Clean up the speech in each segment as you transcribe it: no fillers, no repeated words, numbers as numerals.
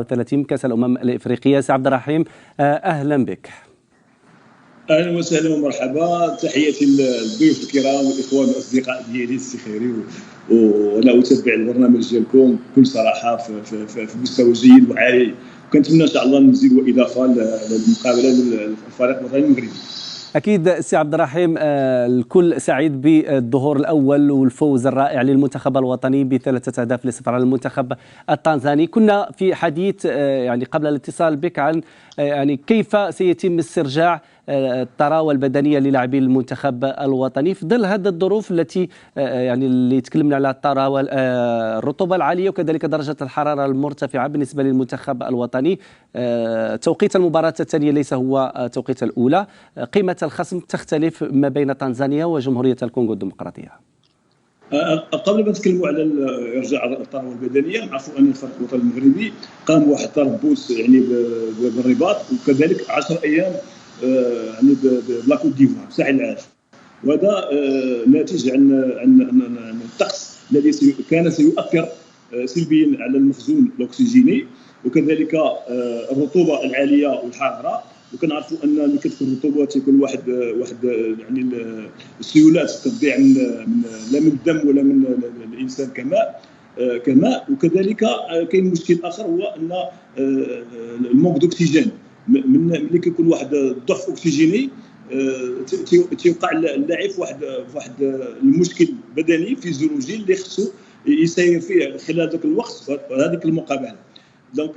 30 كأس الأمم الإفريقية. سي عبد الرحيم، أهلا بك. اهلا وسهلا ومرحبا، تحياتي للضيوف الكرام والاخوان والاصدقاء ديالي السي خيري، وانا اتبع البرنامج ديالكم بكل صراحه في مستوى جيد وعالي، وكنتمنى ان شاء الله نزيد اضافه للمقابله للفريق الوطني المغربي. أكيد سي عبد الرحيم، الكل سعيد بالظهور الأول والفوز الرائع للمنتخب الوطني ب3 أهداف ل0 على المنتخب التنزاني. كنا في حديث يعني قبل الاتصال بك عن يعني كيف سيتم استرجاع الطراوة البدنية للاعبين المنتخب الوطني في ظل هذه الظروف التي يعني اللي تكلمنا على الطراوة، الرطوبة العالية وكذلك درجة الحرارة المرتفعة بالنسبة للمنتخب الوطني. توقيت المباراة الثانية ليس هو توقيت الأولى. قيمة الخصم تختلف ما بين تنزانيا وجمهورية الكونغو الديمقراطية. قبل ما نتكلموا على ارجاع الطراوه البدنيه، نعرفوا ان الفريق الوطني المغربي قام بواحد التربص يعني بالرباط، وكذلك 10 ايام يعني بلاكوت ديفوار ساحل العاج، وهذا ناتج عن الطقس الذي كان سيؤثر سلبيا على المخزون الاكسجيني، وكذلك الرطوبه العاليه والحراره. وكنعرفوا ان ملي كتكون الرطوبه تيكون واحد يعني السيولات كتضيع لا من الدم ولا من الانسان كماء. وكذلك كاين مشكل اخر، هو ان الموك دوكسيجين، ملي كيكون واحد الضعف اكسجيني تيوقع اللاعب واحد المشكل بدني فيزيولوجي اللي خصو يسير فيه خلال ذاك الوقت وهذيك المقابله. دونك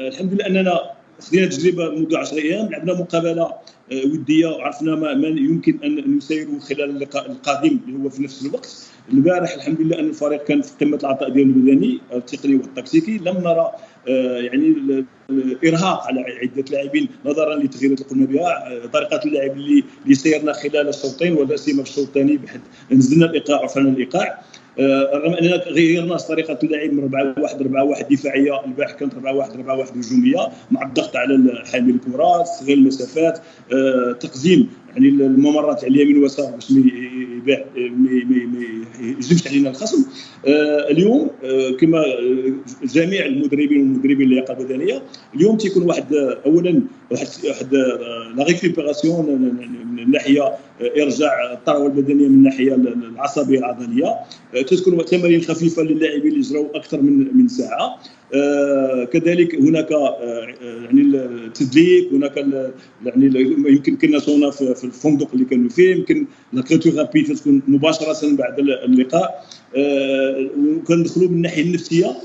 الحمد لله اننا خدينا تجربه منذ 10 ايام، لعبنا مقابله وديه وعرفنا ما يمكن ان نسيروا خلال اللقاء القادم اللي هو في نفس الوقت. البارح الحمد لله ان الفريق كان في قمه العطاء ديالو البدني التقني والتكتيكي، لم نرى يعني الارهاق على عده لاعبين نظرا للتغييرات اللي قمنا بها، طريقه اللعب اللي سيرنا خلال الشوطين ولا سيما في الشوط الثاني، بحيث نزلنا الايقاع وفعلنا الايقاع، رغم اننا غيرنا طريقه اللعب من 4-1-4-1 دفاعيه. البارح كانت 4-1-4-1 هجوميه مع الضغط على حامل الكرات، تغيير المسافات، تقزيم يعني الممرات على اليمين واليسار باش ما يجبش علينا الخصم. اليوم كما جميع المدربين والمدربين اللياقه البدنيه، اليوم تيكون اولا واحد لا ريكوبيراسيون من الناحيه ارجاع الثروه البدنيه من الناحيه العصبيه العضليه، تكون تمارين خفيفه للاعبين اللي يجراو اكثر من ساعه. كذلك هناك يعني التدليك، هناك يعني يمكن كنا صونا في الفندق اللي كانوا فيه، يمكن الكريتوغابي تكون مباشره بعد اللقاء. وكندخلوا من الناحيه النفسيه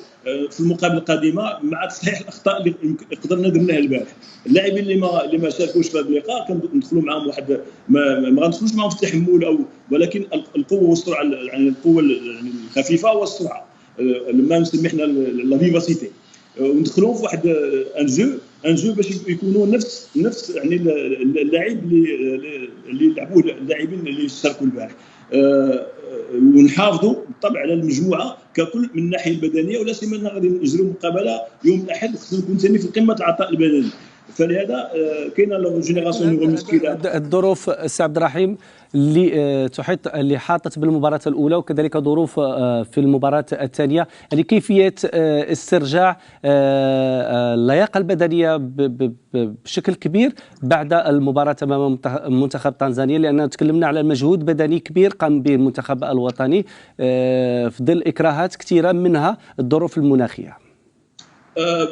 في المقابله القادمه مع تصحيح الاخطاء اللي قدرنا درناها البارح. اللاعبين اللي ما شاركوش في هذا اللقاء كندخلوا معهم واحد ما غندخلوش معهم في التحمل ولكن القوه والسرعه، يعني القوه يعني الخفيفه والسرعه، ما نسميه حنا لا فيفاسيتي، وندخلوا في واحد ان جو باش يكونوا نفس يعني اللاعب اللي لعبوه اللاعبين اللي شاركوا البارح. ونحافظوا بالطبع على المجموعه ككل من الناحيه البدنيه، ولا سيما غادي نجروا مقابله يوم الاحد خصنا نكون ثاني في قمه العطاء البدني. فلهذا كاينه لو جينيراسيون نيغو مشكله. الظروف السي عبد الرحيم اللي حاطت بالمباراه الاولى وكذلك ظروف في المباراه الثانيه، يعني كيفيه استرجاع اللياقه البدنيه بشكل كبير بعد المباراه امام منتخب تنزانيا، لان تكلمنا على مجهود بدني كبير قام به المنتخب الوطني في ظل اكراهات كثيره منها الظروف المناخيه.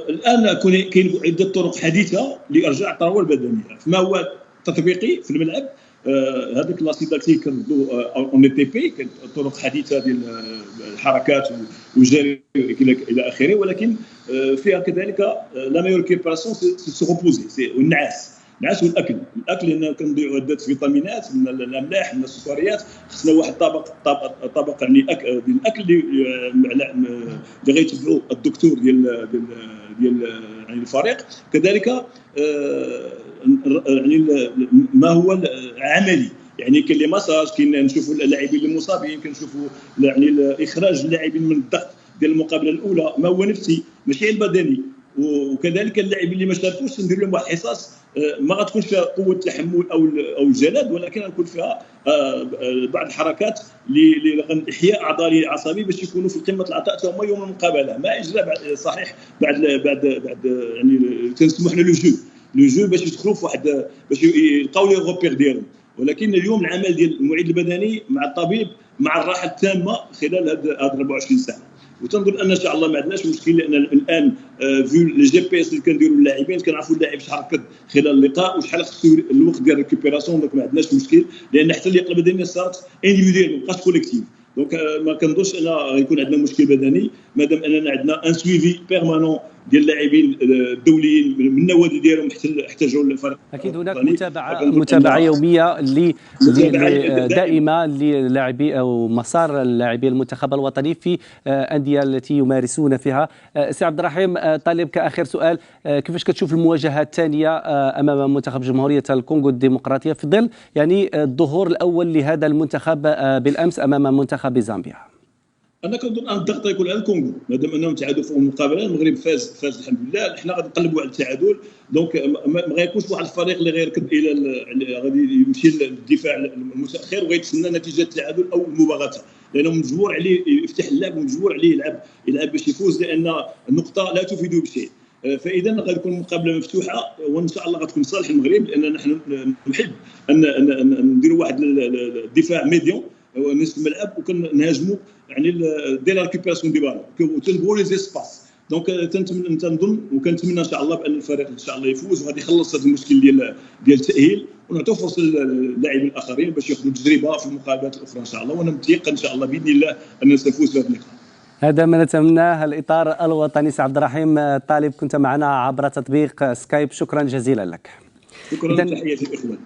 الان كاين عده طرق حديثه لارجاع الثروه البدنيه، ما هو تطبيقي في الملعب. هذيك لاسيداكتيك اون اي تي بي، كانت طرق حديثه ديال الحركات والجري الى اخره، ولكن فيها كذلك لا ميور ريكوبيراسيون سي روبوزي والنعاس والاكل لان كنضيعوا عده فيتامينات من الاملاح من السكريات. خصنا واحد طبق يعني ديال الاكل اللي غيتبعوا الدكتور ديال يعني الفريق. كذلك يعني ما هو عملي، يعني كاين لي مساج، كاين نشوفوا اللاعبين المصابين، كنشوفوا يعني اخراج اللاعبين من الضغط ديال المقابله الاولى، ما هو نفسي ماشي البدني. وكذلك اللاعبين اللي ما شاركوش ندير لهم واحد الحصص ما غتكونش فيها قوه التحمل او الجلد، ولكن غتكون فيها بعض الحركات لاحياء اعضاء العصبي باش يكونوا في قمه العطاء حتى هما يوم المقابله. ما اجرى صحيح بعد يعني تنسمح لنا لو جو باش يدخلوا في واحد باش يلقاو لي روبير ديالهم، ولكن اليوم العمل ديال المعيد البدني مع الطبيب مع الراحه التامه خلال هاد 24 ساعه. وتنظن ان شاء الله ما عندناش مشكل، لان الان في لي جي بي اس اللي كنديروا للاعبين كنعرفوا اللاعب شحال ركض خلال اللقاء وشحال خصو الوقت ديال ريكوبيراسيون، دونك ما عندناش مشكل، لان حتى اللياقه البدنيه صارت انديفيديوال ما بقاش كوليكتيف. دونك ما كنظنش ان غيكون عندنا مشكل بدني مادام اننا عندنا ان سويفي بيرمانون ديال اللاعبين الدوليين من النوادي ديالهم احتاجوا الفريق. اكيد هناك متابعه يوميه دائمه للاعبي او مسار اللاعبين المنتخب الوطني في الانديه التي يمارسون فيها. سي عبد الرحيم، طالب كاخر سؤال، كيفاش كتشوف المواجهه الثانيه امام منتخب جمهوريه الكونغو الديمقراطيه في ظل يعني الظهور الاول لهذا المنتخب بالامس امام منتخب زامبيا؟ انا كنظن ان الضغط يكون على الكونغو، مادام انهم تعادلوا في المقابله، المغرب فاز الحمد لله، حنا غادي نقلبوا على التعادل. دونك ما غيكونش واحد الفريق اللي غيركض الى غادي يمشي للدفاع المتاخر وغيتسنى نتيجه التعادل او المباغته، لانه مجبور عليه يفتح اللعب ومجبور عليه يلعب باش يفوز، لان النقطه لا تفيد بشيء. فاذا غتكون المقابله مفتوحه وان شاء الله غتكون صالح المغرب، لان نحن نحب ان نديروا واحد الدفاع ميديون نصف الملعب وكنهاجموا يعني دي لا ريكوبيراسيون دي بالون وتنبغوا لي زيسباس. دونك تنظن وكنتمنى ان شاء الله بان الفريق ان شاء الله يفوز وغادي يخلص هذا المشكل ديال التاهيل، ونعطيو فرصه للاعبين الاخرين باش ياخذوا تجربه في المقابلات الاخرى ان شاء الله، وانا متيقن ان شاء الله باذن الله ان سنفوز في هذا اللقاء. هذا ما نتمناه. الاطار الوطني. سي عبد الرحيم طالب كنت معنا عبر تطبيق سكايب، شكرا جزيلا لك. شكرا، تحياتي الاخوان.